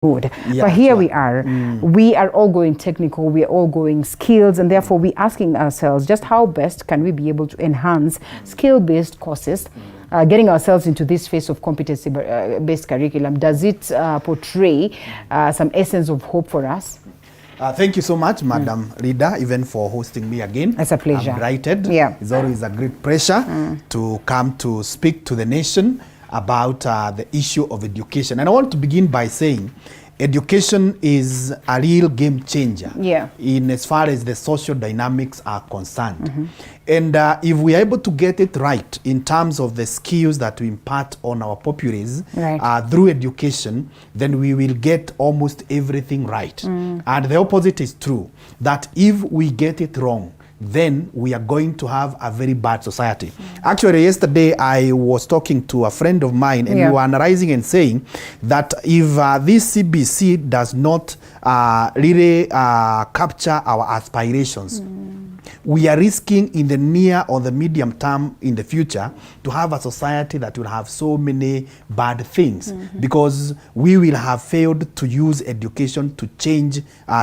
good. Yeah, but here sure. we are. We are all going technical, we are all going skills, and therefore we're asking ourselves just how best can we be able to enhance skill-based courses, getting ourselves into this phase of competency-based curriculum. Does it portray some essence of hope for us? Thank you so much, Madam Rida, even for hosting me again. It's a pleasure. I'm delighted. Yeah. It's always a great pleasure to come to speak to the nation about the issue of education. And I want to begin by saying education is a real game changer in as far as the social dynamics are concerned. And if we are able to get it right in terms of the skills that we impart on our populace through education, then we will get almost everything right. And the opposite is true, that if we get it wrong, then we are going to have a very bad society. Actually, yesterday I was talking to a friend of mine, and we were analyzing and saying that if this CBC does not really capture our aspirations, we are risking in the near or the medium term in the future to have a society that will have so many bad things because we will have failed to use education to change,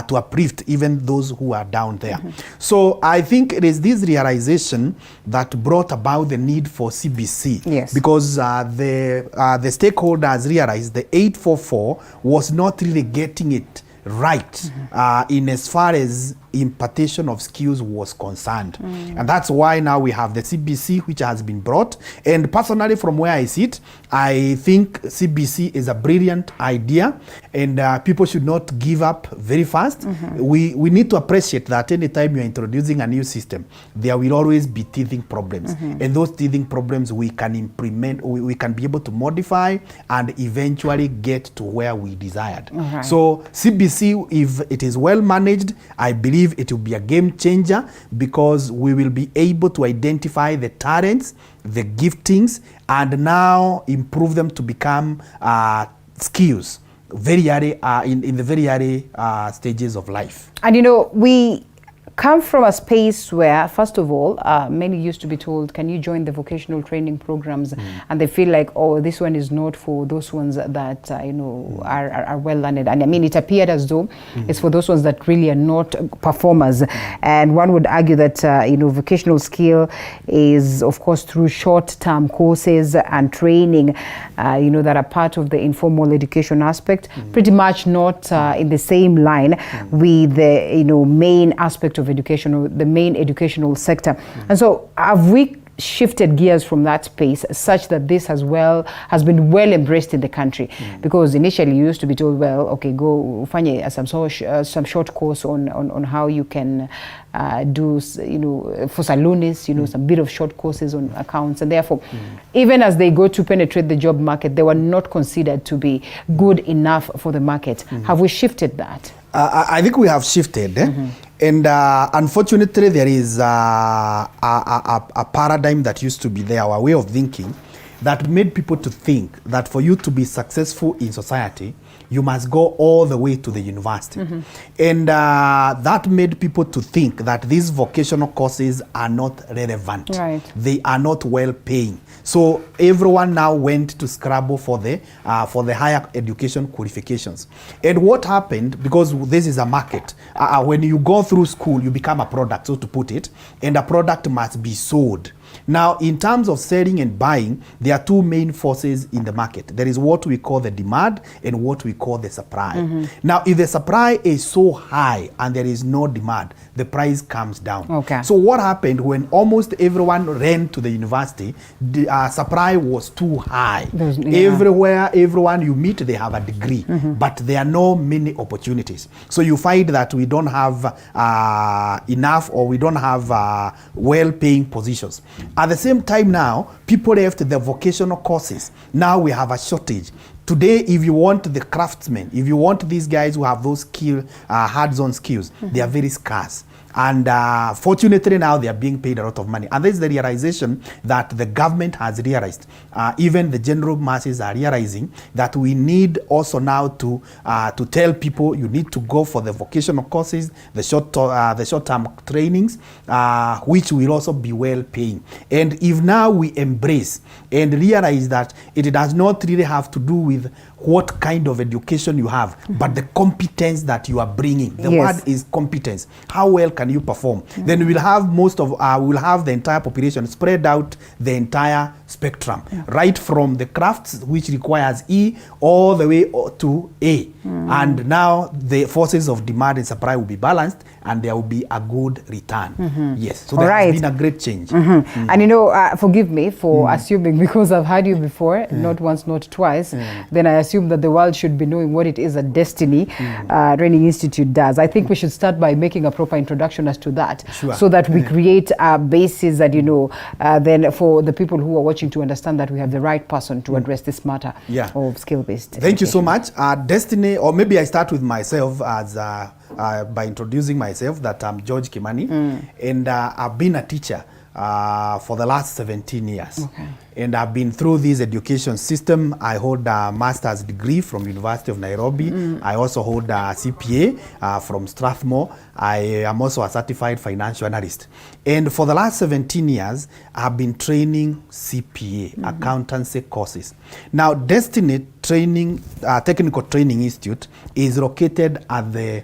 to uplift even those who are down there. So I think it is this realization that brought about the need for CBC because the stakeholders realized the 844 was not really getting it right in as far as impartation of skills was concerned. And that's why now we have the CBC which has been brought. And personally, from where I sit, I think CBC is a brilliant idea, and people should not give up very fast. We need to appreciate that anytime you're introducing a new system, there will always be teething problems. And those teething problems we can implement, we can be able to modify and eventually get to where we desired. So CBC, if it is well managed, I believe it will be a game changer because we will be able to identify the talents, the giftings, and now improve them to become skills very early, in the very early stages of life. And you know, we come from a space where, first of all, many used to be told, can you join the vocational training programs? And they feel like, oh, this one is not for those ones that, you know, are well learned. And I mean, it appeared as though it's for those ones that really are not performers. And one would argue that, you know, vocational skill is, of course, through short-term courses and training, you know, that are part of the informal education aspect, pretty much not in the same line with the, you know, main aspect of education, or the main educational sector. And so have we shifted gears from that space such that this has been well embraced in the country? Because initially you used to be told, well, okay, go find some short course on how you can do, you know, for saloonists, you know, some bit of short courses on accounts, and therefore even as they go to penetrate the job market, they were not considered to be good enough for the market. Have we shifted that? I think we have shifted. And unfortunately, there is a paradigm that used to be there, our way of thinking, that made people to think that for you to be successful in society, you must go all the way to the university. And that made people to think that these vocational courses are not relevant. They are not well paying. So everyone now went to scrabble for the higher education qualifications. And what happened, because this is a market, when you go through school, you become a product, so to put it, and a product must be sold. Now, in terms of selling and buying, there are two main forces in the market. There is what we call the demand and what we call the supply. Now, if the supply is so high and there is no demand, the price comes down. So what happened when almost everyone ran to the university, the supply was too high. Everywhere, everyone you meet, they have a degree, but there are no many opportunities. So you find that we don't have enough, or we don't have well-paying positions. At the same time now, people left the vocational courses. Now we have a shortage. Today, if you want the craftsmen, if you want these guys who have those hands-on skills, they are very scarce. And fortunately now they are being paid a lot of money. And this is the realization that the government has realized. Even the general masses are realizing that we need also now to tell people you need to go for the vocational courses, the short-term trainings, which will also be well paying. And if now we embrace and realize that it does not really have to do with what kind of education you have, but the competence that you are bringing. The word is competence. How well can you perform? Then we'll have we'll have the entire population spread out the entire spectrum, right from the crafts, which requires E, all the way to A. And now the forces of demand and supply will be balanced, and there will be a good return. Yes, so there has been a great change. And you know, forgive me for assuming, because I've had you before, not once, not twice, then I assume that the world should be knowing what it is that Destiny Training Institute does. I think we should start by making a proper introduction as to that, so that we create a basis that, you know, then for the people who are watching to understand that we have the right person to address this matter of skill-based education. Thank you so much. Destiny, or maybe I start with myself as by introducing myself, that I'm George Kimani, and I've been a teacher for the last 17 years. And I've been through this education system. I hold a master's degree from University of Nairobi. I also hold a CPA from Strathmore. I am also a certified financial analyst. And for the last 17 years, I've been training CPA, accountancy courses. Now, Destiny Training, Technical Training Institute is located at the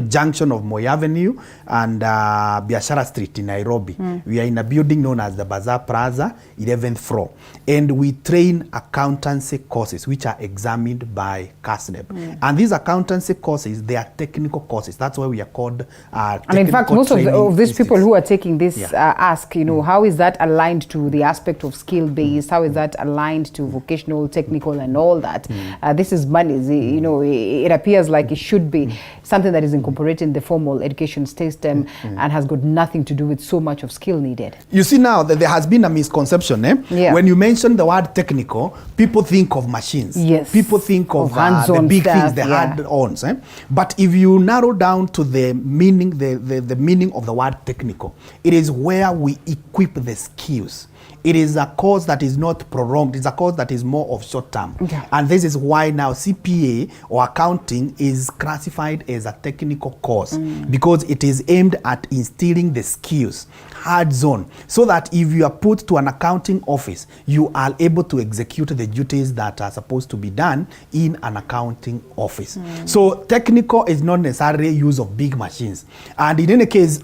junction of Moi Avenue and Biashara Street in Nairobi. We are in a building known as the Bazaar Plaza, 11th floor. And we train accountancy courses which are examined by CASNEB. And these accountancy courses, they are technical courses. That's why we are called and in fact, most of these people who are taking this ask, you know, how is that aligned to the aspect of skill-based? How is that aligned to vocational, technical, and all that? This is money. You know, it appears like it should be something that is incorporated in the formal education system and has got nothing to do with so much of skill needed. You see now that there has been a misconception. When you mention the word technical, people think of machines. People think of the big things, the hard-ons. But if you narrow down to the meaning, the meaning of the word technical, it is where we equip the skills. It is a course that is not prolonged. It's a course that is more of short term. And this is why now CPA or accounting is classified as a technical course, because it is aimed at instilling the skills, hands-on, so that if you are put to an accounting office, you are able to execute the duties that are supposed to be done in an accounting office. So technical is not necessarily use of big machines. And in any case,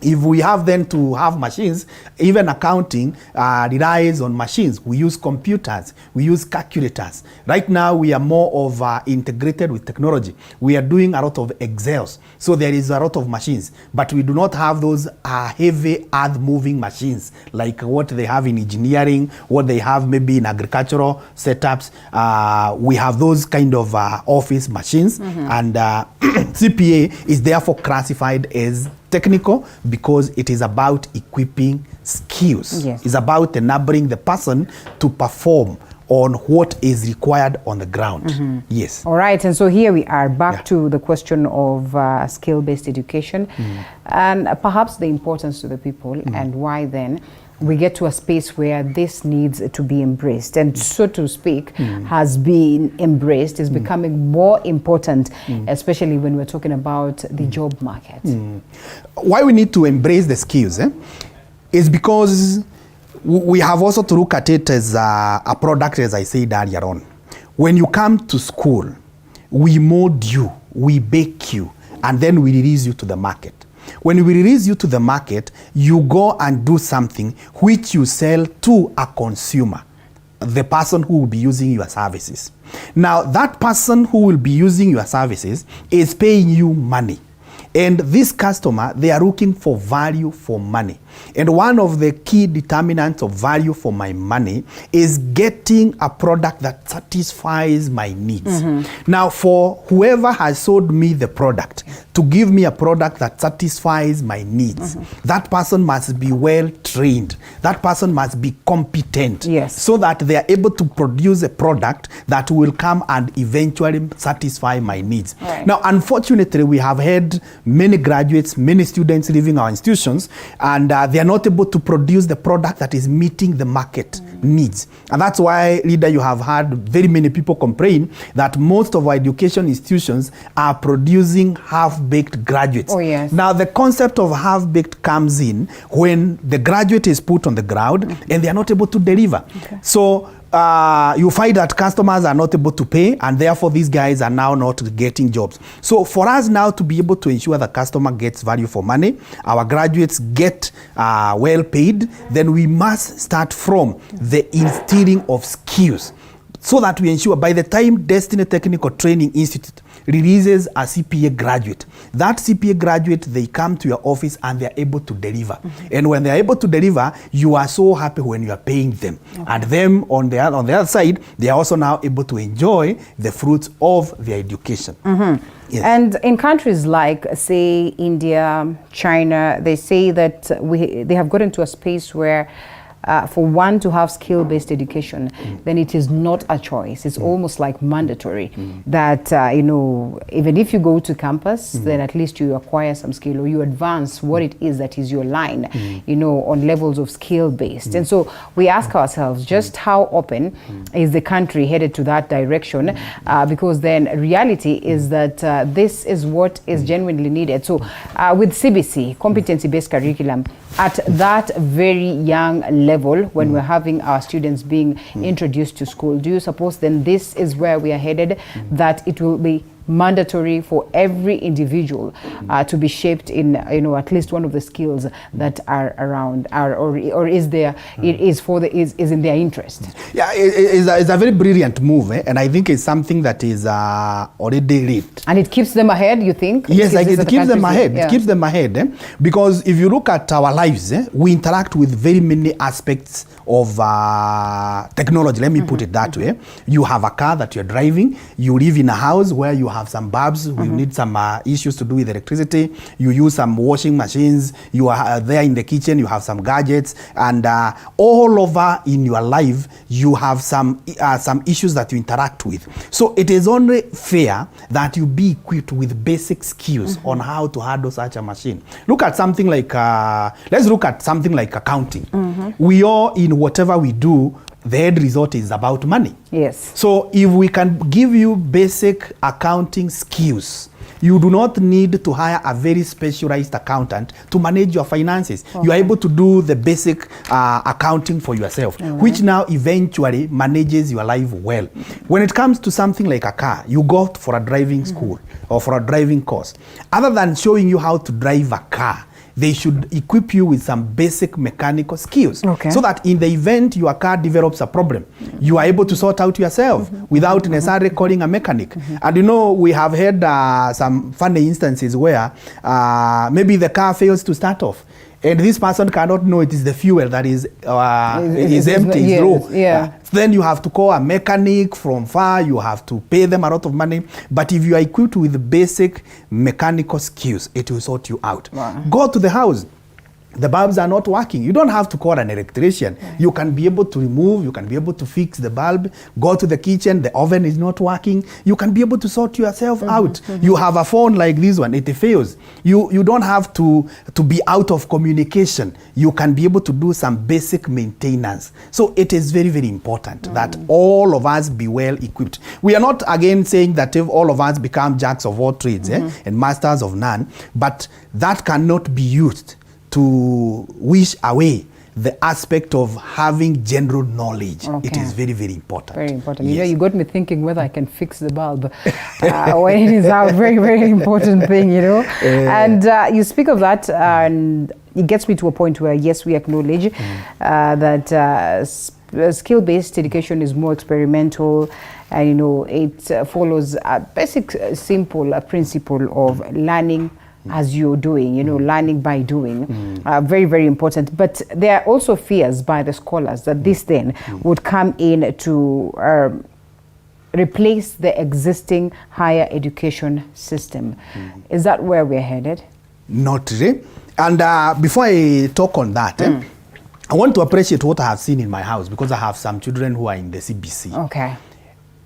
if we have then to have machines, even accounting relies on machines. We use computers, we use calculators. Right now, we are more of integrated with technology. We are doing a lot of Excels. So there is a lot of machines, but we do not have those heavy earth-moving machines like what they have in engineering, what they have maybe in agricultural setups. We have those kind of office machines, and CPA is therefore classified as technical because it is about equipping skills. It's about enabling the person to perform on what is required on the ground. Yes. All right, and so here we are back to the question of skill-based education and perhaps the importance to the people and why then we get to a space where this needs to be embraced and, so to speak, has been embraced, is becoming more important, especially when we're talking about the job market. Why we need to embrace the skills is because we have also to look at it as a product, as I said earlier on. When you come to school, we mold you, we bake you, and then we release you to the market. When we release you to the market, you go and do something which you sell to a consumer, the person who will be using your services. Now, that person who will be using your services is paying you money. And this customer, they are looking for value for money. And one of the key determinants of value for my money is getting a product that satisfies my needs. Now, for whoever has sold me the product, to give me a product that satisfies my needs, that person must be well trained. That person must be competent, so that they are able to produce a product that will come and eventually satisfy my needs. Now, unfortunately, we have had many graduates, many students leaving our institutions, and they are not able to produce the product that is meeting the market needs. And that's why, leader, you have heard very many people complain that most of our education institutions are producing half-baked graduates. Now, the concept of half-baked comes in when the graduate is put on the ground and they are not able to deliver. So you find that customers are not able to pay, and therefore these guys are now not getting jobs. So for us now to be able to ensure the customer gets value for money, our graduates get well paid, then we must start from the instilling of skills, so that we ensure by the time Destiny Technical Training Institute releases a CPA graduate, that CPA graduate, they come to your office and they are able to deliver. And when they are able to deliver, you are so happy when you are paying them. And them on the other side, they are also now able to enjoy the fruits of their education. Yes. And in countries like, say, India, China, they say that they have gotten to a space where for one to have skill-based education, then it is not a choice. It's almost like mandatory that, you know, even if you go to campus, then at least you acquire some skill, or you advance what it is that is your line, you know, on levels of skill-based. And so we ask ourselves, just how open is the country headed to that direction? Because then reality is that this is what is genuinely needed. So with CBC, competency-based curriculum, at that very young level, when we're having our students being introduced to school, do you suppose then this is where we are headed, that it will be mandatory for every individual to be shaped in, you know, at least one of the skills that are around, or is there, it is for the is in their interest? Yeah, it's a very brilliant move, and I think it's something that is already read. And it keeps them ahead, you think? Yes, like it keeps them ahead. It keeps them ahead, because if you look at our lives, we interact with very many aspects of technology. Let me put it that way. You have a car that you're driving. You live in a house where you have some bulbs. We need some issues to do with electricity. You use some washing machines. You are there in the kitchen. You have some gadgets, and all over in your life you have some issues that you interact with. So it is only fair that you be equipped with basic skills on how to handle such a machine. Look at something like let's look at something like accounting. We all, in whatever we do, the end result is about money. Yes. So if we can give you basic accounting skills, you do not need to hire a very specialized accountant to manage your finances. You are able to do the basic accounting for yourself, which now eventually manages your life well. When it comes to something like a car, you go for a driving school or for a driving course. Other than showing you how to drive a car, they should equip you with some basic mechanical skills, so that in the event your car develops a problem, you are able to sort out yourself without necessarily calling a mechanic. And you know, we have had some funny instances where maybe the car fails to start off, and this person cannot know it is the fuel that is empty, is low. Then you have to call a mechanic from far. You have to pay them a lot of money. But if you are equipped with basic mechanical skills, it will sort you out. Go to the house. The bulbs are not working. You don't have to call an electrician. You can be able to remove, you can be able to fix the bulb. Go to the kitchen, the oven is not working. You can be able to sort yourself out. You have a phone like this one, it fails. You don't have to be out of communication. You can be able to do some basic maintenance. So it is very, very important that all of us be well equipped. We are not again saying that if all of us become jacks of all trades and masters of none, but that cannot be used to wish away the aspect of having general knowledge. It is very, very important. Very important. You know, you got me thinking whether I can fix the bulb when it is out. Very, very important thing, you know. And you speak of that, and it gets me to a point where, yes, we acknowledge that skill-based education is more experimental, and, you know, it follows a basic, simple principle of learning as you're doing, you know, learning by doing. Very, very important. But there are also fears by the scholars that this then would come in to replace the existing higher education system. Is that where we're headed? Not really. And before I talk on that, I want to appreciate what I have seen in my house, because I have some children who are in the CBC. Okay.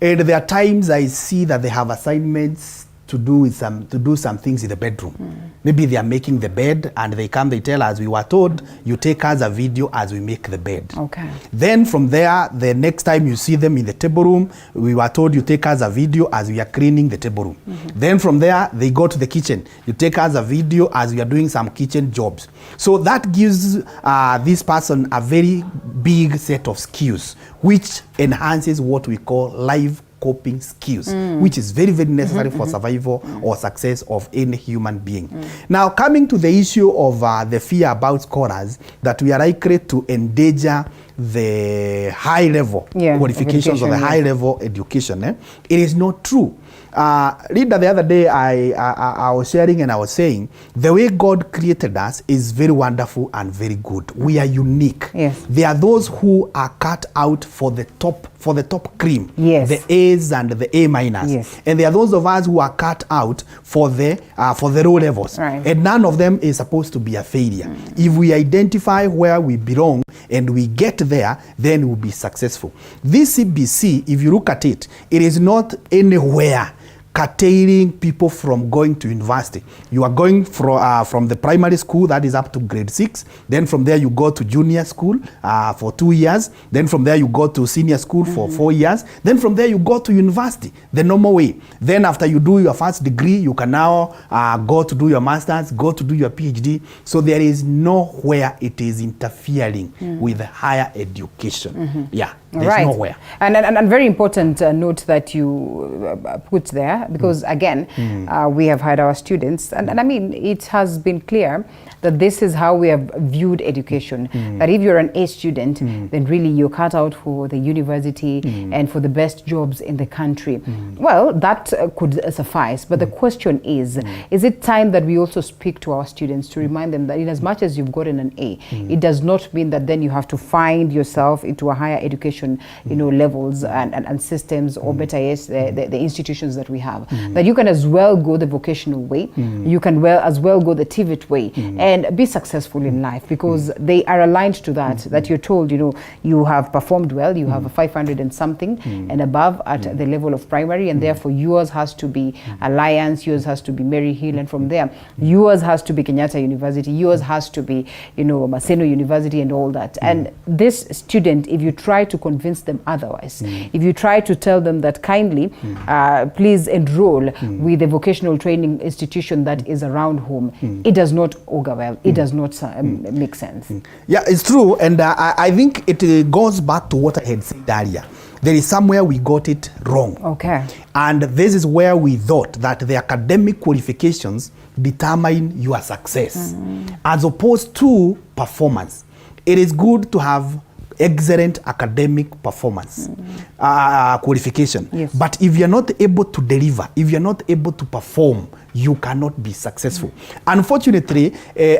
And there are times I see that they have assignments to do some things in the bedroom. Maybe they are making the bed and they come, they tell us, we were told you take us a video as we make the bed. Okay. Then from there, the next time you see them in the table room, we were told you take us a video as we are cleaning the table room. Then from there, they go to the kitchen. You take us a video as we are doing some kitchen jobs. So that gives this person a very big set of skills, which enhances what we call life coping skills, which is very, very necessary for survival or success of any human being. Now, coming to the issue of the fear about scholars, that we are likely to endanger the high-level qualifications or the high-level education, it is not true. Reader, the other day I was sharing and I was saying the way God created us is very wonderful and very good. We are unique. Yes. There are those who are cut out for the top cream, yes, the A's and the A minus, yes, and there are those of us who are cut out for the low levels, right, and none of them is supposed to be a failure. If we identify where we belong and we get there, then we'll be successful. This CBC, if you look at it, it is not anywhere curtailing people from going to university. You are going from the primary school, that is up to grade 6. Then from there you go to junior school for 2 years. Then from there you go to senior school for 4 years. Then from there you go to university, the normal way. Then after you do your first degree, you can now go to do your master's, go to do your PhD. So there is nowhere it is interfering with higher education. Yeah, there's nowhere. And very important note that you put there, because again, we have had our students, and I mean, it has been clear that this is how we have viewed education, that if you're an A student, then really you're cut out for the university and for the best jobs in the country. Well, that could suffice, but the question is it time that we also speak to our students to remind them that in as much as you've gotten an A, it does not mean that then you have to find yourself into a higher education, levels and systems, or better yet, the institutions that we have. That you can as well go the vocational way, you can as well go the TVET way, and be successful in life, because they are aligned to that, that you're told, you have performed well, you have a 500 and something and above at the level of primary, and therefore yours has to be Alliance, yours has to be Mary Hill, and from there, yours has to be Kenyatta University, yours has to be, Maseno University and all that. And this student, if you try to convince them otherwise, if you try to tell them that kindly, please enroll with a vocational training institution that is around home, it does not augur well. It does not make sense. Yeah, it's true. And I think it goes back to what I had said earlier. There is somewhere we got it wrong. Okay. And this is where we thought that the academic qualifications determine your success, as opposed to performance. It is good to have excellent academic performance, qualification. Yes. But if you're not able to deliver, if you're not able to perform, you cannot be successful. Unfortunately,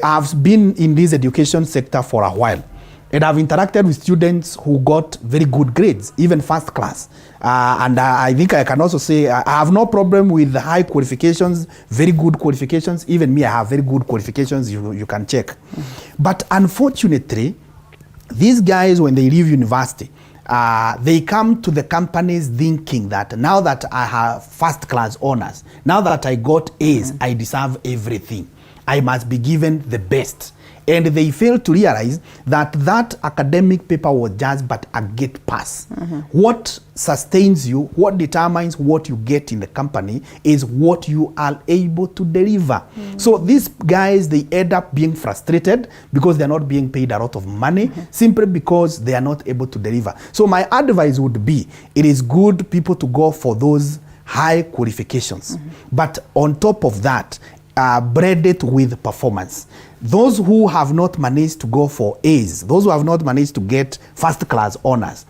I've been in this education sector for a while, and I've interacted with students who got very good grades, even first class. And I think I can also say I have no problem with the high qualifications, very good qualifications. Even me, I have very good qualifications, you can check. But unfortunately, these guys, when they leave university, they come to the companies thinking that now that I have first class honors, now that I got A's, I deserve everything. I must be given the best. And they fail to realize that that academic paper was just but a gate pass. What sustains you, what determines what you get in the company is what you are able to deliver. So these guys, they end up being frustrated because they're not being paid a lot of money, simply because they are not able to deliver. So my advice would be, it is good people to go for those high qualifications. But on top of that, bread it with performance. Those who have not managed to go for A's, those who have not managed to get first class honors,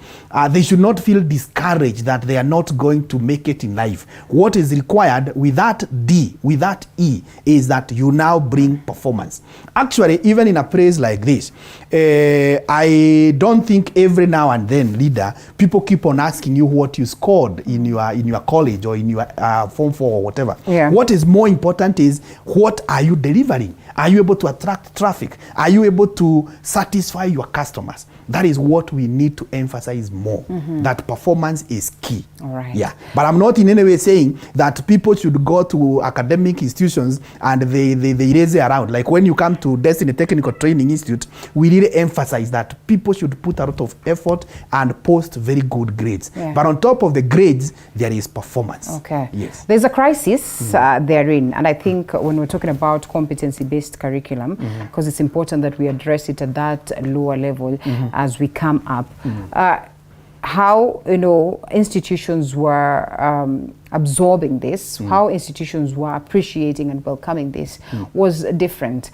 they should not feel discouraged that they are not going to make it in life. What is required with that D, with that E, is that you now bring performance. Actually, even in a place like this, I don't think every now and then, leader, people keep on asking you what you scored in your college or in your Form 4 or whatever. Yeah. What is more important is, what are you delivering? Are you able to attract traffic? Are you able to satisfy your customers? That is what we need to emphasize more, that performance is key. All right. Yeah. But I'm not in any way saying that people should go to academic institutions and they raise it around. Like when you come to Destiny Technical Training Institute, we really emphasize that people should put a lot of effort and post very good grades. Yeah. But on top of the grades, there is performance. Okay. Yes. There's a crisis therein, and I think when we're talking about competency-based curriculum, because it's important that we address it at that lower level as we come up. How, you know, institutions were absorbing this, how institutions were appreciating and welcoming this was different.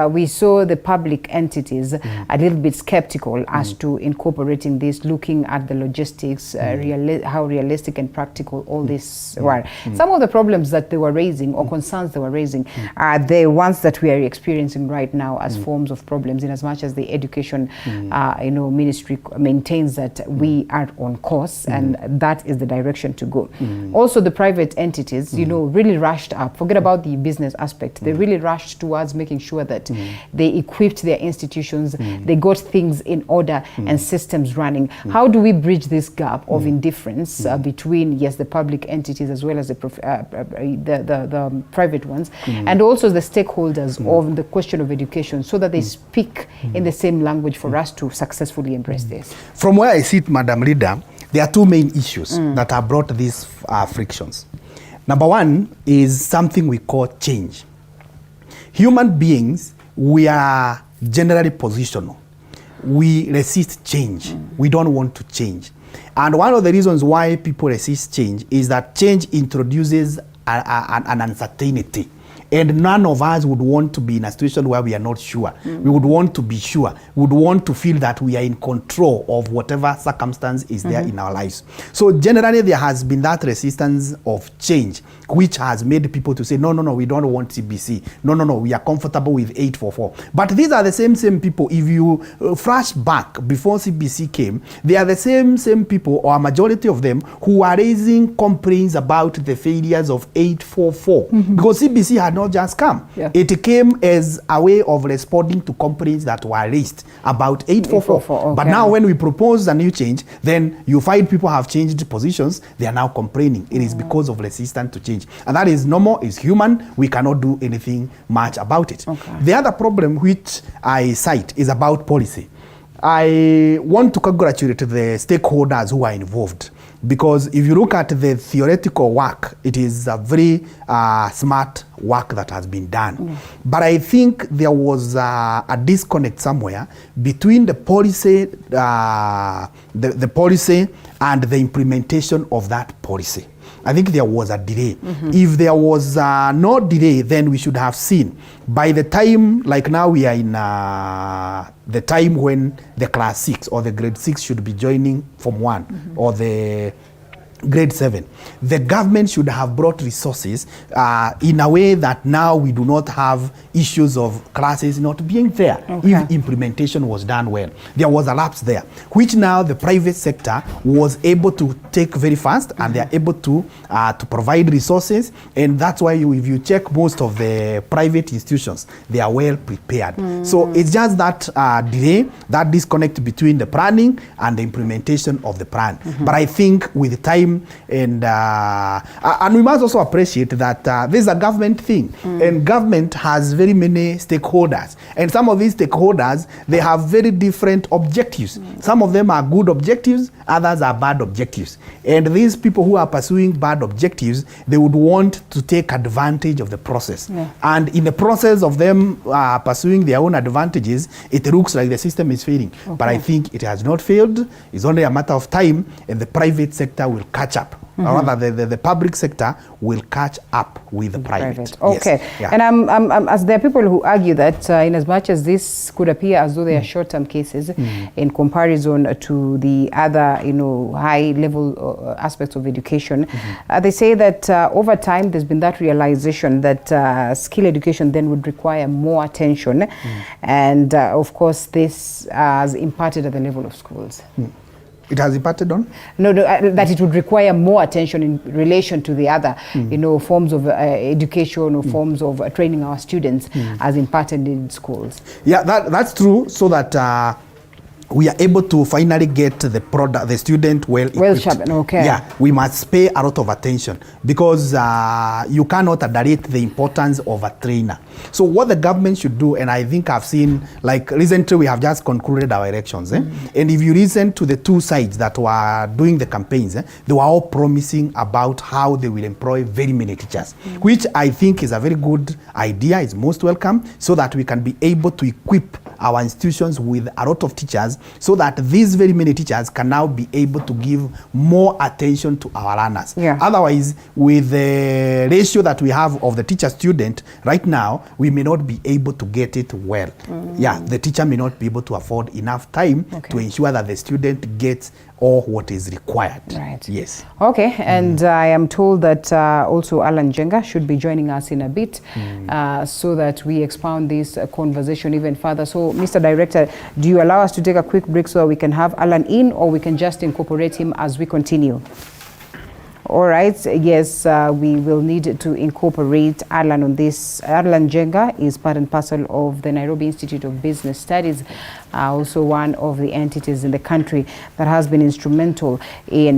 We saw the public entities a little bit skeptical as to incorporating this, looking at the logistics, how realistic and practical all this were. Some of the problems that they were raising or concerns they were raising are the ones that we are experiencing right now as forms of problems, in as much as the education you know, ministry maintains that we are on course and that is the direction to go. Also, the private entities, you know, really rushed up. Forget about the business aspect. They really rushed towards making sure that they equipped their institutions, they got things in order and systems running. How do we bridge this gap of indifference between, yes, the public entities as well as the private ones, and also the stakeholders of the question of education, so that they speak in the same language for us to successfully embrace this? From where I sit, Madam Leader, there are two main issues that have brought these frictions. Number one is something we call change. Human beings, we are generally positional. We resist change. We don't want to change. And one of the reasons why people resist change is that change introduces an uncertainty. And none of us would want to be in a situation where we are not sure. We would want to be sure. We would want to feel that we are in control of whatever circumstance is there in our lives. So generally there has been that resistance of change, which has made people to say, no, we don't want CBC. No, we are comfortable with 844. But these are the same people. If you flash back before CBC came, they are the same people, or a majority of them, who are raising complaints about the failures of 844. Because CBC had not just come. It came as a way of responding to complaints that were raised about 844. Okay. But now when we propose a new change, then you find people have changed positions. They are now complaining. It is because of resistance to change. And that is normal, it's human. We cannot do anything much about it. Okay. The other problem which I cite is about policy. I want to congratulate the stakeholders who are involved, because if you look at the theoretical work, it is a very smart work that has been done. But I think there was a disconnect somewhere between the policy, the policy and the implementation of that policy. I think there was a delay. If there was no delay, then we should have seen by the time, like now we are in the time when the class 6 or the grade 6 should be joining Form 1 or the grade 7. The government should have brought resources in a way that now we do not have issues of classes not being there. If implementation was done well. There was a lapse there, which now the private sector was able to take very fast, and they are able to provide resources. And that's why if you check most of the private institutions, they are well prepared. So it's just that delay, that disconnect between the planning and the implementation of the plan. But I think with time, and we must also appreciate that this is a government thing, and government has very many stakeholders, and some of these stakeholders, they have very different objectives. Some of them are good objectives, others are bad objectives, and these people who are pursuing bad objectives, they would want to take advantage of the process, and in the process of them pursuing their own advantages, it looks like the system is failing. But I think it has not failed. It's only a matter of time, and the private sector will catch up. Or rather, the public sector will catch up with the private. Okay. Yes. And as there are people who argue that in as much as this could appear as though they are short-term cases in comparison to the other, high-level aspects of education, they say that over time there's been that realization that skill education then would require more attention, and of course this has imparted at the level of schools. It has impacted on? No, that it would require more attention in relation to the other, forms of education or forms of training our students as impacted in schools. Yeah, that's true. So that we are able to finally get the student well sharpened. Okay. Yeah, we must pay a lot of attention because you cannot underrate the importance of a trainer. So what the government should do, and I think I've seen, like recently we have just concluded our elections, and if you listen to the two sides that were doing the campaigns, they were all promising about how they will employ very many teachers, which I think is a very good idea, is most welcome, so that we can be able to equip our institutions with a lot of teachers, so that these very many teachers can now be able to give more attention to our learners. Yeah. Otherwise, with the ratio that we have of the teacher-student right now, we may not be able to get it well. Yeah, the teacher may not be able to afford enough time to ensure that the student gets all what is required. Right. Yes. Okay, and I am told that also Allan Njenga should be joining us in a bit so that we expound this conversation even further. So, Mr. Director, do you allow us to take a quick break so that we can have Allan in, or we can just incorporate him as we continue? All right, yes, we will need to incorporate Allan on this. Allan Njenga is part and parcel of the Nairobi Institute of Business Studies, also one of the entities in the country that has been instrumental in,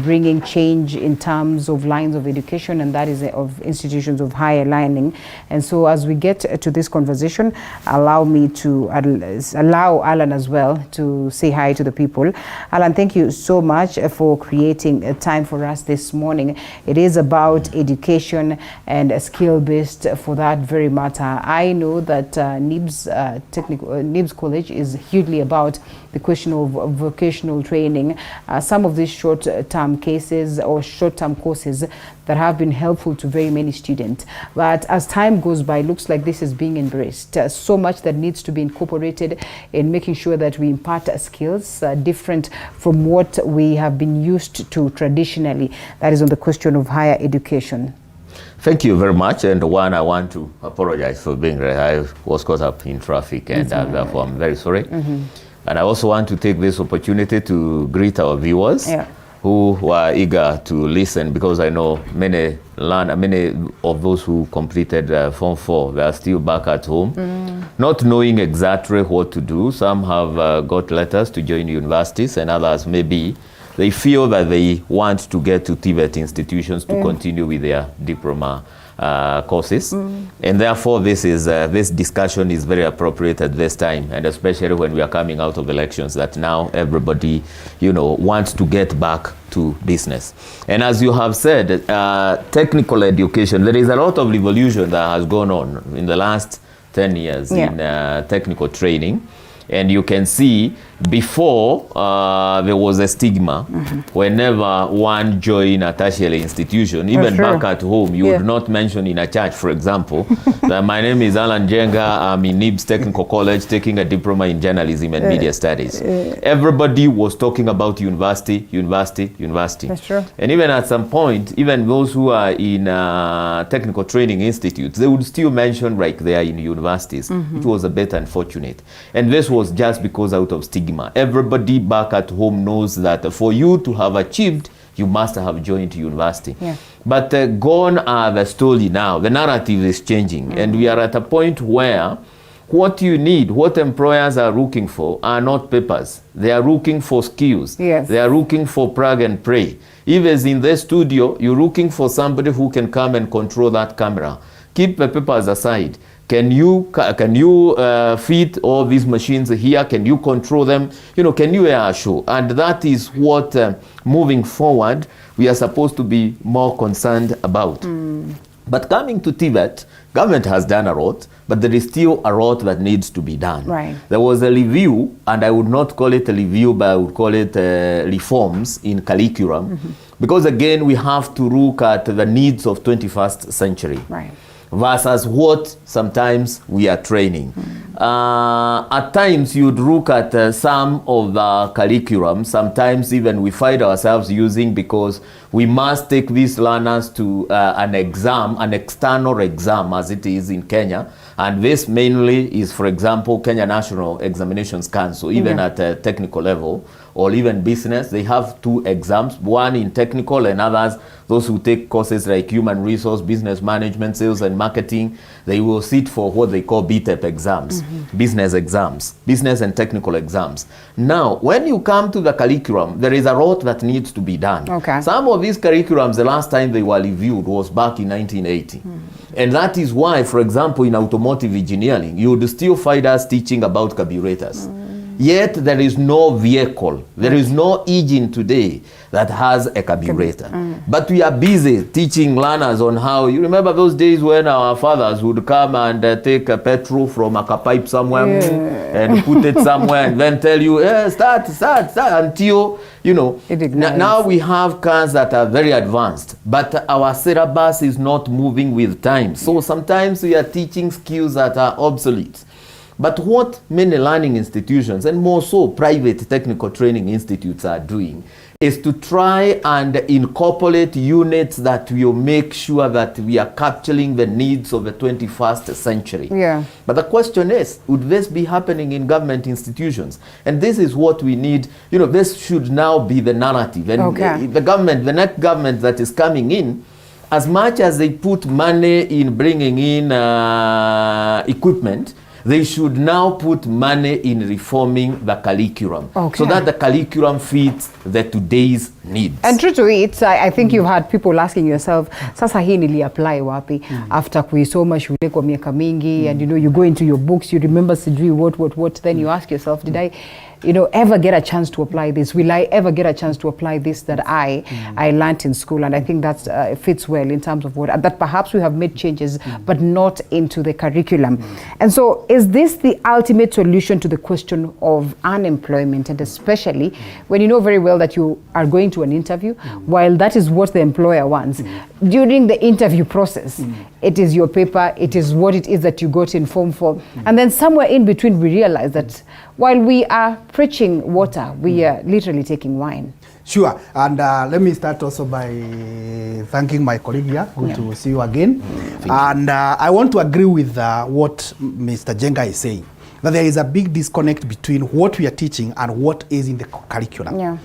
bringing change in terms of lines of education, and that is of institutions of higher learning. And so as we get to this conversation, allow me to allow Allan as well to say hi to the people. Allan, thank you so much for creating a time for us this morning. It is about education and skill-based for that very matter. I know that NIBS College is hugely about the question of vocational training. Some of these short-term cases or short-term courses that have been helpful to very many students. But as time goes by, it looks like this is being embraced. So much that needs to be incorporated in making sure that we impart skills different from what we have been used to traditionally. That is on the question of higher education. Thank you very much. And one, I want to apologize for being late. I was caught up in traffic, and therefore I'm very sorry. And I also want to take this opportunity to greet our viewers who were eager to listen, because I know many of those who completed Form 4, they are still back at home, not knowing exactly what to do. Some have got letters to join universities, and others maybe they feel that they want to get to TVET institutions to continue with their diploma courses. And therefore this discussion is very appropriate at this time, and especially when we are coming out of elections, that now everybody wants to get back to business. And as you have said, technical education, there is a lot of revolution that has gone on in the last 10 years in technical training. And you can see before there was a stigma whenever one joined a tertiary institution, even back at home, you would not mention in a church, for example, that my name is Allan Njenga, I'm in NIBS Technical College taking a diploma in journalism and media studies. Everybody was talking about university. That's true. And even at some point, even those who are in technical training institutes, they would still mention like they are in universities. It was a bit unfortunate. And this was just because out of stigma. Everybody back at home knows that for you to have achieved, you must have joined university. But gone are the story now. The narrative is changing, and we are at a point where what you need, what employers are looking for are not papers. They are looking for skills. They are looking for plug and play. Even in the studio, you're looking for somebody who can come and control that camera. Keep the papers aside. Can you feed all these machines here? Can you control them? Can you air a show? And that is what, moving forward, we are supposed to be more concerned about. But coming to TVET, government has done a lot, but there is still a lot that needs to be done. There was a review, and I would not call it a review, but I would call it reforms in curriculum, because again, we have to look at the needs of 21st century. Versus what sometimes we are training. At times you'd look at some of the curriculum, sometimes even we find ourselves using, because we must take these learners to an exam, an external exam as it is in Kenya. And this mainly is, for example, Kenya National Examinations Council, even at a technical level, or even business, they have 2 exams, one in technical and others, those who take courses like human resource, business management, sales and marketing, they will sit for what they call BTEP exams, business exams, business and technical exams. Now, when you come to the curriculum, there is a lot that needs to be done. Okay. Some of these curriculums, the last time they were reviewed was back in 1980. And that is why, for example, in automotive engineering, you would still find us teaching about carburetors. Yet there is no vehicle, there is no engine today that has a carburetor. But we are busy teaching learners on how, you remember those days when our fathers would come and take a petrol from a pipe somewhere and put it somewhere and then tell you, start, until, you know. Now we have cars that are very advanced, but our syllabus is not moving with time. So sometimes we are teaching skills that are obsolete. But what many learning institutions, and more so private technical training institutes, are doing is to try and incorporate units that will make sure that we are capturing the needs of the 21st century. But the question is, would this be happening in government institutions? And this is what we need. You know, this should now be the narrative. And the government, the next government that is coming in, as much as they put money in bringing in equipment, they should now put money in reforming the curriculum so that the curriculum fits the today's needs. And true to it, I think you've had people asking yourself, sasa hii nili apply wapi after kuisoma shule kwa miaka mingi, and you know, you go into your books, you remember sijui what, then you ask yourself, did I, you know, ever get a chance to apply this? Will I ever get a chance to apply this that I learned in school? And I think that fits well in terms of what, that perhaps we have made changes, but not into the curriculum. And so is this the ultimate solution to the question of unemployment? And especially when you know very well that you are going to an interview, while that is what the employer wants. During the interview process, it is your paper, it is what it is that you got informed for. And then somewhere in between, we realize that while we are preaching water, we are literally taking wine. Sure, and let me start also by thanking my colleague here. Good to see you again. And I want to agree with what Mr. Njenga is saying, that there is a big disconnect between what we are teaching and what is in the curriculum.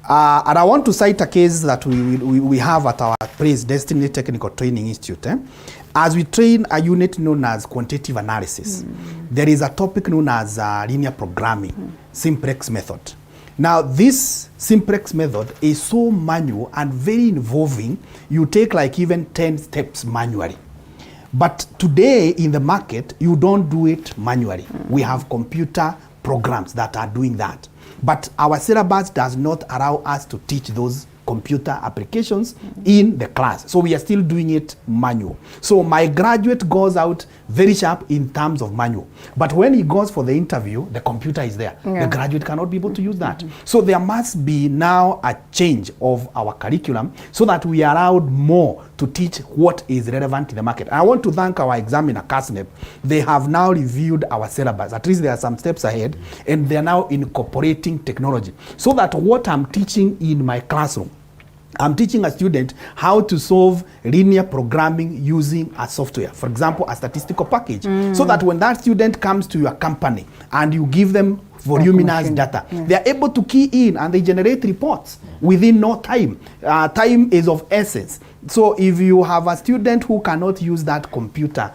And I want to cite a case that we have at our place, Destiny Technical Training Institute. As we train a unit known as quantitative analysis, there is a topic known as linear programming, simplex method. Now, this simplex method is so manual and very involving, you take like even 10 steps manually. But today in the market, you don't do it manually. We have computer programs that are doing that. But our syllabus does not allow us to teach those computer applications in the class. So we are still doing it manual. So my graduate goes out very sharp in terms of manual. But when he goes for the interview, the computer is there. The graduate cannot be able to use that. So there must be now a change of our curriculum so that we are allowed more to teach what is relevant in the market. And I want to thank our examiner, SIGNET. They have now reviewed our syllabus. At least there are some steps ahead, and they are now incorporating technology so that what I'm teaching in my classroom, I'm teaching a student how to solve linear programming using a software, for example, a statistical package, so that when that student comes to your company and you give them voluminous data, they are able to key in and they generate reports within no time. Time is of essence. So if you have a student who cannot use that computer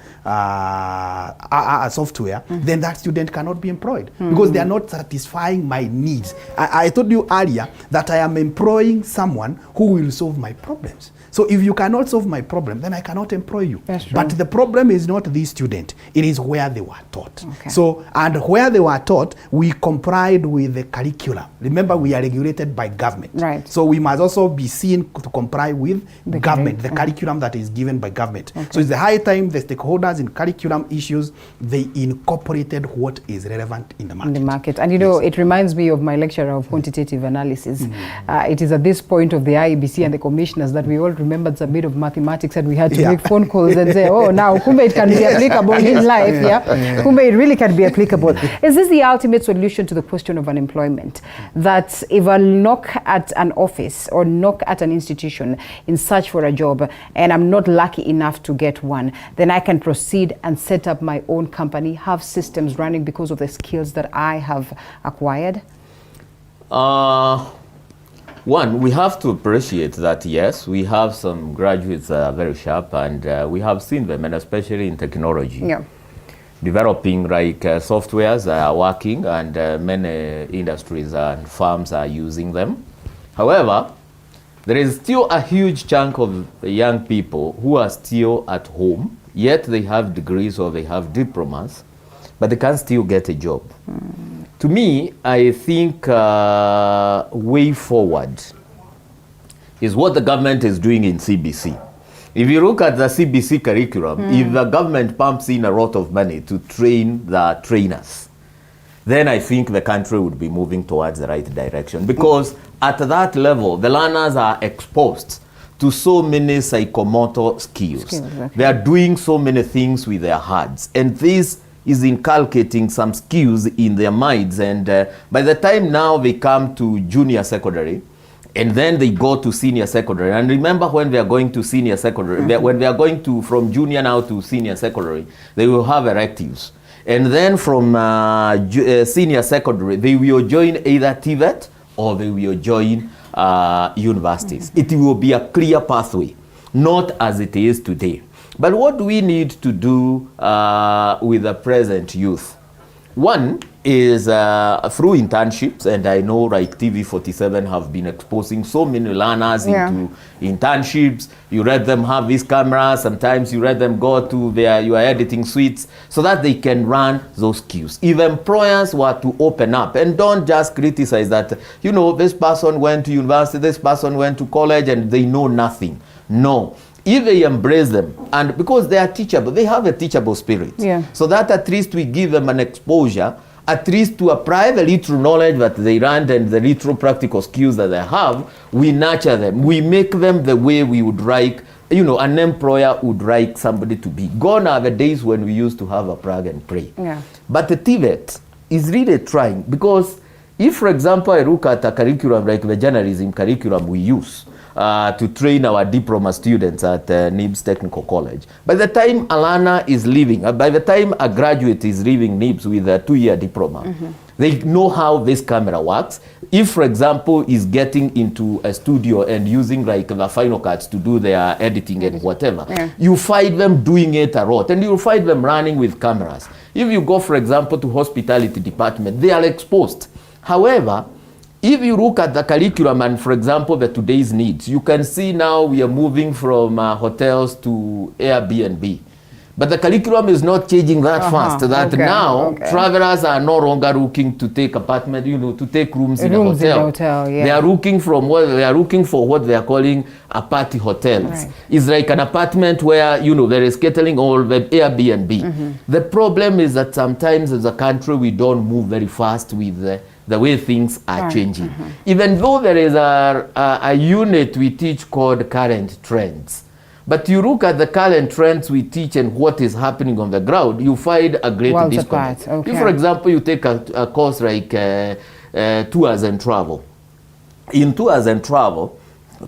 software, then that student cannot be employed because they are not satisfying my needs. I told you earlier that I am employing someone who will solve my problems. So if you cannot solve my problem, then I cannot employ you. But the problem is not this student, it is where they were taught. So, and where they were taught, we complied with the curriculum. Remember, we are regulated by government. So we must also be seen to comply with the government government, the curriculum that is given by government. So it's the high time the stakeholders in curriculum issues, they incorporated what is relevant in the market. And you know, it reminds me of my lecture of quantitative analysis. It is at this point of the IEBC and the commissioners that we all remembered a bit of mathematics, and we had to make phone calls and say, oh, now kumbe it can be applicable in life, kumbe it really can be applicable. Is this the ultimate solution to the question of unemployment? That if I knock at an office or knock at an institution in search for a job and I'm not lucky enough to get one, then I can proceed and set up my own company, have systems running because of the skills that I have acquired? One, we have to appreciate that, yes, we have some graduates that are very sharp, and we have seen them, and especially in technology, developing like softwares that are working, and many industries and firms are using them. However, there is still a huge chunk of young people who are still at home, yet they have degrees or they have diplomas, but they can still get a job. To me, I think way forward is what the government is doing in CBC. If you look at the CBC curriculum, if the government pumps in a lot of money to train the trainers, then I think the country would be moving towards the right direction. Because at that level, the learners are exposed to so many psychomotor skills. They are doing so many things with their hearts. And this is inculcating some skills in their minds. And by the time now they come to junior secondary, and then they go to senior secondary. And remember, when they are going to senior secondary, when they are going to from junior now to senior secondary, they will have electives. And then from senior secondary, they will join either TVET or they will join universities. It will be a clear pathway, not as it is today. But what do we need to do with the present youth? One is through internships, and I know like TV47 have been exposing so many learners into internships. You let them have these cameras, sometimes you let them go to your editing suites so that they can run those skills. If employers were to open up and don't just criticize that, you know, this person went to university, this person went to college and they know nothing. No. If they embrace them, and because they are teachable, they have a teachable spirit. So that at least we give them an exposure, at least to apply the little knowledge that they learned and the little practical skills that they have. We nurture them. We make them the way we would like, you know, an employer would like somebody to be. Gone are the days when we used to have a plug and play. But the TVET is really trying, because if, for example, I look at a curriculum like the journalism curriculum we use, to train our diploma students at NIBS Technical College. By the time a learner is leaving, by the time a graduate is leaving NIBS with a 2-year diploma, they know how this camera works. If, for example, is getting into a studio and using like the Final Cuts to do their editing and whatever, you find them doing it a lot, and you'll find them running with cameras. If you go, for example, to hospitality department, they are exposed. However, if you look at the curriculum and, for example, the today's needs, you can see now we are moving from hotels to Airbnb. But the curriculum is not changing that fast. That now travelers are no longer looking to take apartment, you know, to take rooms in a hotel. They are looking from what they are looking for, what they are calling a party hotels. It's like an apartment where, you know, there is catering or the Airbnb. The problem is that sometimes as a country we don't move very fast with the way things are changing. Even though there is a unit we teach called current trends. But you look at the current trends we teach and what is happening on the ground, you find a great disconnect. If, for example, you take a course like tours and travel. In tours and travel,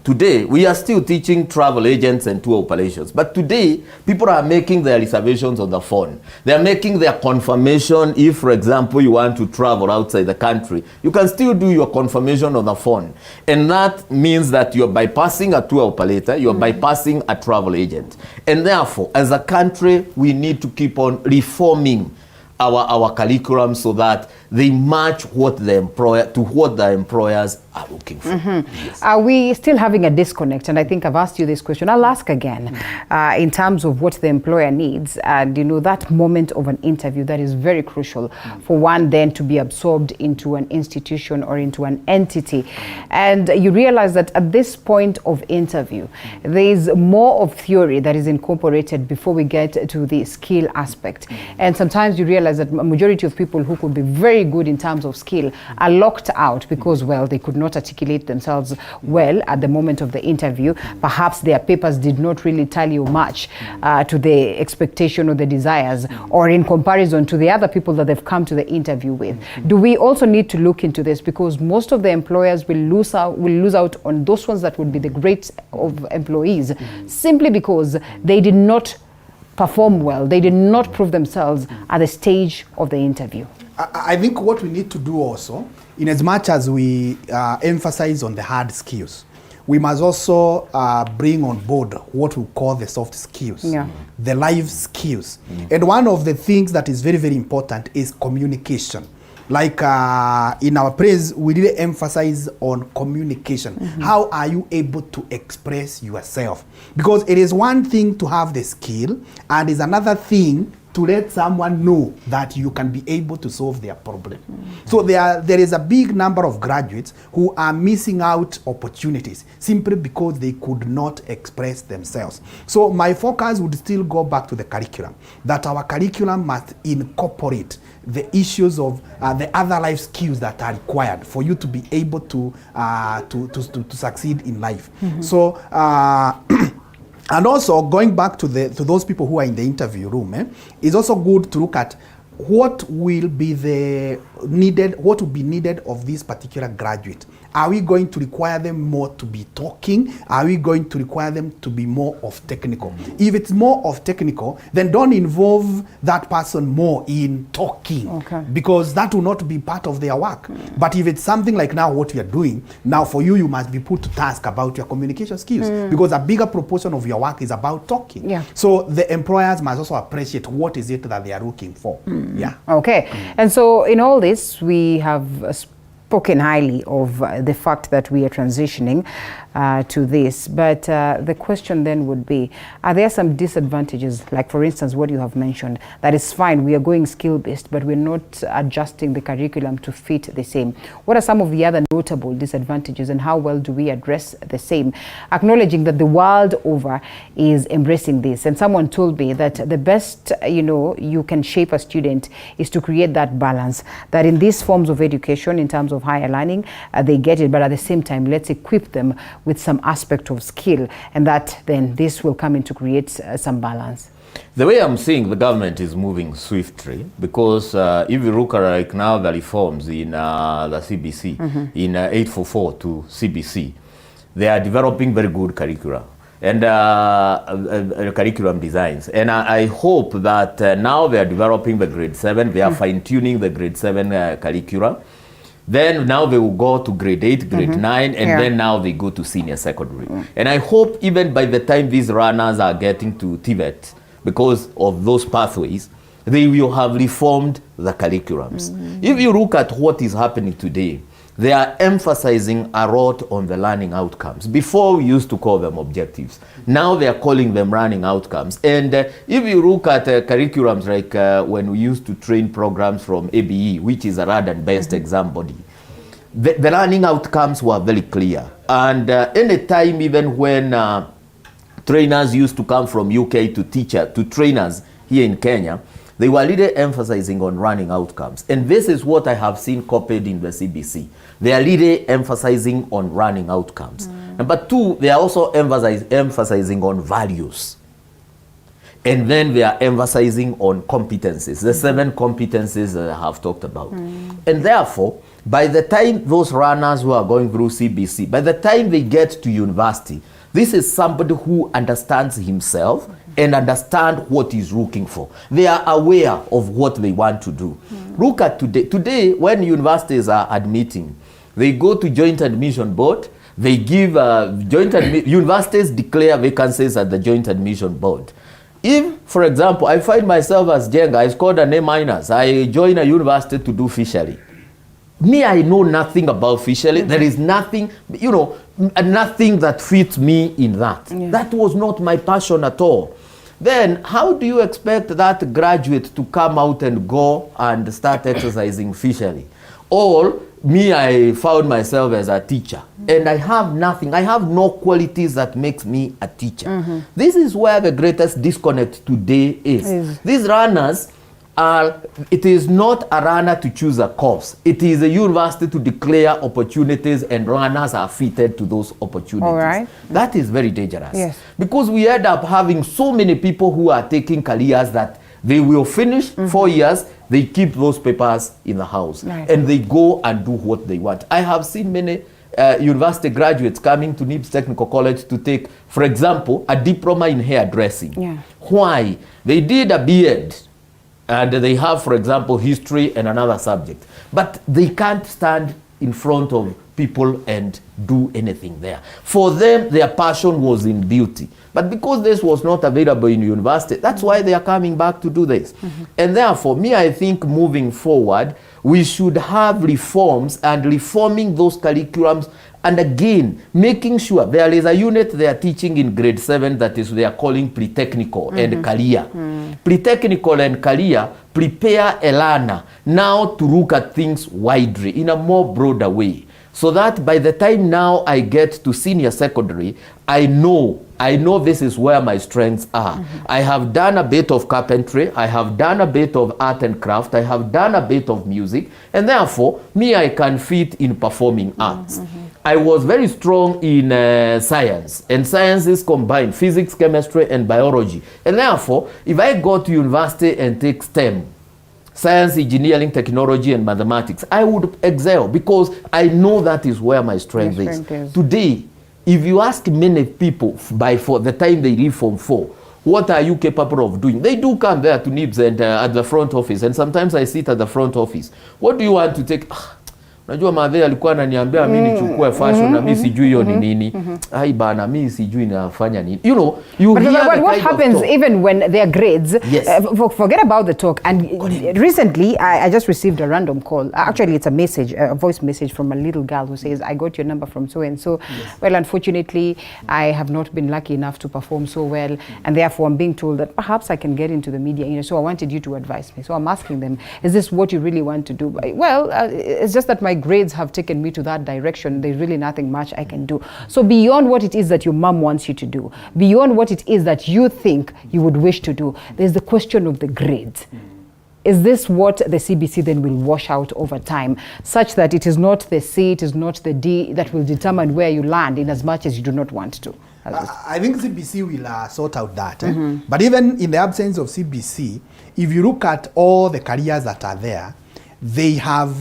today, we are still teaching travel agents and tour operations. But today, people are making their reservations on the phone. They are making their confirmation. If, for example, you want to travel outside the country, you can still do your confirmation on the phone. And that means that you're bypassing a tour operator, you're bypassing a travel agent. And therefore, as a country, we need to keep on reforming our curriculum so that they match what the employers are looking for. Yes. Are we still having a disconnect? And I think I've asked you this question. I'll ask again in terms of what the employer needs, and that moment of an interview that is very crucial for one then to be absorbed into an institution or into an entity. And you realize that at this point of interview, there is more of theory that is incorporated before we get to the skill aspect. And sometimes you realize that a majority of people who could be very good in terms of skill are locked out because, well, they could not articulate themselves well at the moment of the interview. Perhaps their papers did not really tally much to the expectation or the desires, or in comparison to the other people that they've come to the interview with. Do we also need to look into this, because most of the employers will lose out on those ones that would be the great of employees simply because they did not perform well, they did not prove themselves at the stage of the interview? I think what we need to do also, in as much as we emphasize on the hard skills, we must also bring on board what we call the soft skills, the life skills. And one of the things that is very, very important is communication. Like in our praise, we really emphasize on communication. How are you able to express yourself? Because it is one thing to have the skill, and it's another thing to let someone know that you can be able to solve their problem. So there is a big number of graduates who are missing out opportunities simply because they could not express themselves. So my focus would still go back to the curriculum, that our curriculum must incorporate the issues of the other life skills that are required for you to be able to succeed in life. So and also going back to those people who are in the interview room, it's also good to look at what will be needed of this particular graduate. Are we going to require them more to be talking? Are we going to require them to be more of technical? If it's more of technical, then don't involve that person more in talking, because that will not be part of their work. But if it's something like now what we are doing, now for you, you must be put to task about your communication skills, because a bigger proportion of your work is about talking. So the employers must also appreciate what is it that they are looking for. Okay. And so in all this, we have spoken highly of the fact that we are transitioning to this, but the question then would be, are there some disadvantages, like for instance what you have mentioned, that is fine, we are going skill-based, but we're not adjusting the curriculum to fit the same? What are some of the other notable disadvantages, and how well do we address the same, acknowledging that the world over is embracing this? And someone told me that the best you can shape a student is to create that balance, that in these forms of education, in terms of higher learning, they get it, but at the same time let's equip them with some aspect of skill, and that then this will come in to create some balance. The way I'm seeing the government is moving swiftly, because if you look at like now the reforms in the CBC, in 844 to CBC, they are developing very good curricula and curriculum designs. And I hope that now they are developing the grade 7, they are fine-tuning the grade 7 curricula. Then now they will go to grade 8, grade 9, and then now they go to senior secondary. And I hope even by the time these runners are getting to TVET, because of those pathways, they will have reformed the curriculums. If you look at what is happening today, they are emphasizing a lot on the learning outcomes. Before we used to call them objectives. Now they are calling them learning outcomes. And if you look at curriculums like when we used to train programs from ABE, which is a London-based exam body, the learning outcomes were very clear. And any time, even when trainers used to come from UK to trainers here in Kenya, they were really emphasizing on learning outcomes. And this is what I have seen copied in the CBC. They are really emphasizing on learning outcomes. Number 2, they are also emphasizing on values. And then they are emphasizing on competencies, the 7 competencies that I have talked about. And therefore, by the time those runners who are going through CBC, by the time they get to university, this is somebody who understands himself and understand what he's looking for. They are aware of what they want to do. Look at today. Today, when universities are admitting, they go to joint admission board, they give universities declare vacancies at the joint admission board. If, for example, I find myself as Njenga, I scored an A-, I join a university to do fishery. Me, I know nothing about fishery. There is nothing, you know, nothing that fits me in that. Yeah. That was not my passion at all. Then how do you expect that graduate to come out and go and start exercising fishery? Or me, I found myself as a teacher and I have nothing. I have no qualities that makes me a teacher. This is where the greatest disconnect today is. These runners are, it is not a runner to choose a course. It is a university to declare opportunities and runners are fitted to those opportunities. All right. That is very dangerous. Yes. Because we end up having so many people who are taking careers that they will finish 4 years, they keep those papers in the house, and they go and do what they want. I have seen many university graduates coming to NIBS Technical College to take, for example, a diploma in hairdressing. Yeah. Why? They did a B.Ed, and they have, for example, history and another subject, but they can't stand in front of people and do anything there. For them, their passion was in beauty. But because this was not available in university, that's why they are coming back to do this. And therefore, me, I think moving forward, we should have reforms and reforming those curriculums. And again, making sure there is a unit they are teaching in grade 7 that is they are calling pre-technical and career. Pre-technical and career prepare a learner now to look at things widely in a more broader way. So that by the time now I get to senior secondary, I know this is where my strengths are. I have done a bit of carpentry, I have done a bit of art and craft, I have done a bit of music, and therefore, me, I can fit in performing arts. I was very strong in science, and sciences combined physics, chemistry, and biology. And therefore, if I go to university and take STEM, science, engineering, technology, and mathematics, I would excel because I know that is where my strength is. Today, if you ask many people for the time they leave Form 4, what are you capable of doing? They do come there to NIBS and at the front office, and sometimes I sit at the front office. What do you want to take? Unajua madhe alikuwa ananiambia mimi nichukue fashion na mimi sijui hiyo ni nini. Ai bana mimi sijui nafanya nini. You know, you hear but what happens even when their grades, forget about the talk. And recently I just received a random call. Actually it's a message, a voice message from a little girl who says, I got your number from so and so. Well, unfortunately I have not been lucky enough to perform so well, and therefore I'm being told that perhaps I can get into the media, you know, so I wanted you to advise me. So I'm asking them, is this what you really want to do? Well, it's just that my grades have taken me to that direction. There's really nothing much I can do. So beyond what it is that your mom wants you to do, beyond what it is that you think you would wish to do, there's the question of the grades. Is this what the CBC then will wash out over time, such that it is not the C, it is not the D that will determine where you land in as much as you do not want to? I think CBC will sort out that. But even in the absence of CBC, if you look at all the careers that are there, they have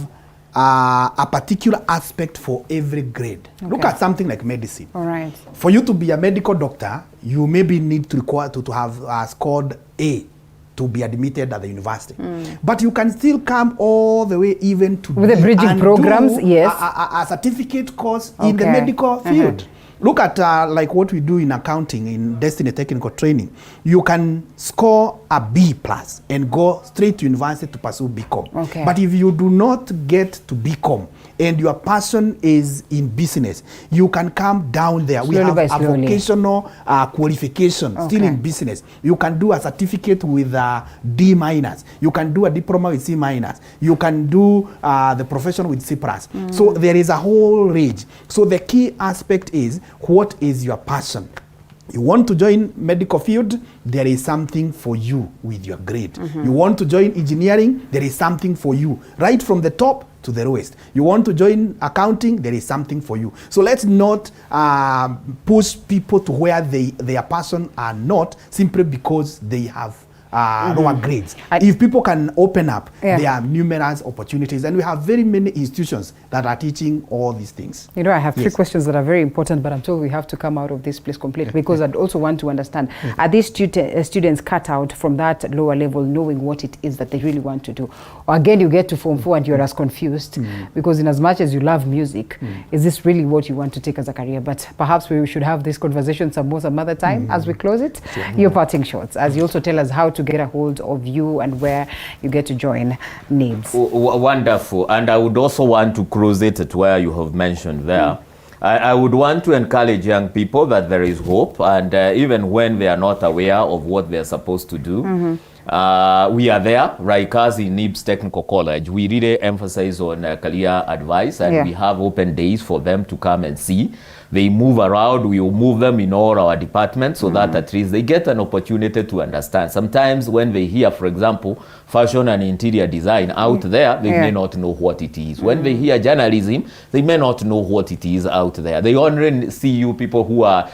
a particular aspect for every grade. Look at something like medicine. All right. For you to be a medical doctor, you maybe need to require to have scored A to be admitted at the university. But you can still come all the way even to with the bridging programs, a certificate course in the medical field. Look at like what we do in accounting, in Destiny Technical Training. You can score a B+ and go straight to university to pursue BCom. But if you do not get to BCom and your passion is in business, you can come down there. We have a vocational qualification still in business. You can do a certificate with D-. You can do a diploma with C-. You can do the profession with C+. So there is a whole range. So the key aspect is, what is your passion? You want to join medical field, there is something for you with your grade. You want to join engineering, there is something for you, right from the top to the lowest. You want to join accounting, there is something for you. So let's not push people to where their passion are not, simply because they have lower grades. If people can open up, there are numerous opportunities, and we have very many institutions that are teaching all these things. You know, I have 3 questions that are very important, but I'm told we have to come out of this place completely, because I'd also want to understand, are these students cut out from that lower level knowing what it is that they really want to do? Or again, you get to Form 4 and you're as confused, because in as much as you love music, is this really what you want to take as a career? But perhaps we should have this conversation some other time as we close it. Your parting shots, as you also tell us how to get a hold of you and where you get to join NIBS. Wonderful. And I would also want to close it at where you have mentioned there. I would want to encourage young people that there is hope, and even when they are not aware of what they are supposed to do, we are there, like us in NIBS Technical College. We really emphasize on career advice, and we have open days for them to come and see. They move around, we will move them in all our departments so that at least they get an opportunity to understand. Sometimes when they hear, for example, fashion and interior design out there, they may not know what it is. When they hear journalism, they may not know what it is out there. They only see you people who are,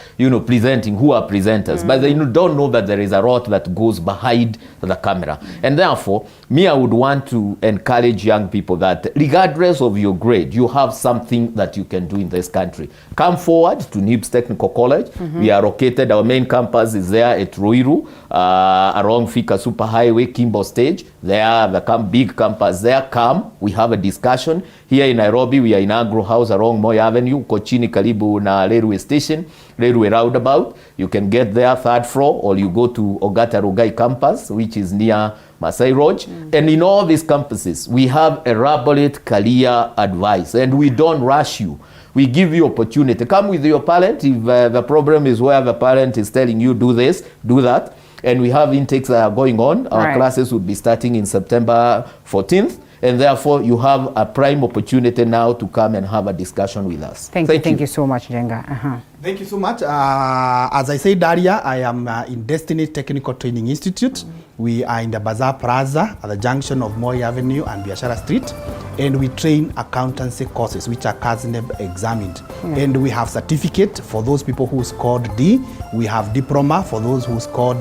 presenting, who are presenters, but they don't know that there is a lot that goes behind the camera. And therefore, I would want to encourage young people that regardless of your grade, you have something that you can do in this country. Come forward to NIBS Technical College. We are located, our main campus is there at Ruiru, along Fika Superhighway, Kimbo Stage. There, the big campus there. Come, we have a discussion. Here in Nairobi, we are in Agro House along Moi Avenue, Kochini Karibu na railway station, railway roundabout. You can get there 3rd floor, or you go to Ogata Rugai campus, which is near Masai Road. And in all these campuses, we have elaborate career advice, and we don't rush you. We give you opportunity. Come with your parent. If the problem is where the parent is telling you do this, do that. And we have intakes that are going on. Our classes will be starting in September 14th. And therefore, you have a prime opportunity now to come and have a discussion with us. Thank you so much, Njenga. Thank you so much. As I said earlier, I am in Destiny Technical Training Institute. We are in the Bazaar Plaza at the junction of Moi Avenue and Biashara Street. And we train accountancy courses, which are CASNEB examined. And we have certificate for those people who scored D. We have diploma for those who scored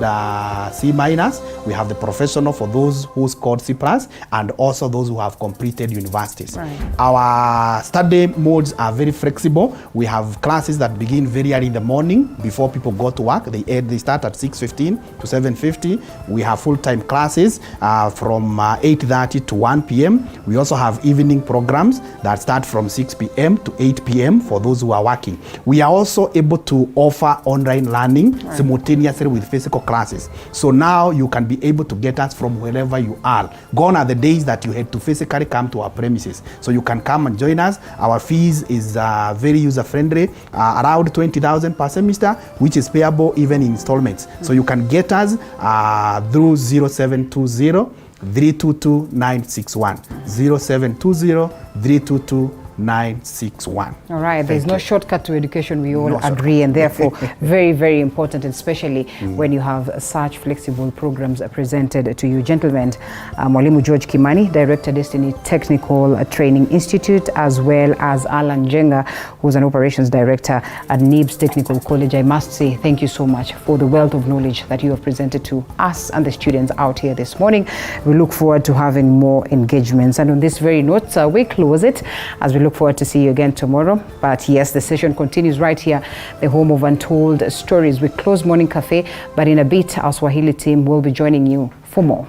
C-. We have the professional for those who scored C+, and also those who have completed universities. Our study modes are very flexible. We have classes that begin very early in the morning before people go to work. They start at 6:15 to 7:50. We have full-time classes from 8:30 to 1 p.m. We also have evening programs that start from 6 p.m. to 8 p.m. for those who are working. We are also able to offer online learning simultaneously with physical classes. So now you can be able to get us from wherever you are. Gone are the days that you had to physically come to our premises. So you can come and join us. Our fees is very user-friendly, around 20,000 per semester, which is payable even in installments. So you can get us through 0720 322 961. 0720 322 961. All right, there's no shortcut to education, we all agree, and therefore very, very important, especially when you have such flexible programs presented to you. Gentlemen, Mwalimu George Kimani, Director, Destiny Technical Training Institute, as well as Allan Njenga, who's an Operations Director at NIBS Technical College. I must say thank you so much for the wealth of knowledge that you have presented to us and the students out here this morning. We look forward to having more engagements. And on this very note, we close it as we look forward to see you again tomorrow. But yes, the session continues right here, the home of untold stories. We close Morning Cafe, but in a bit, our Swahili team will be joining you for more.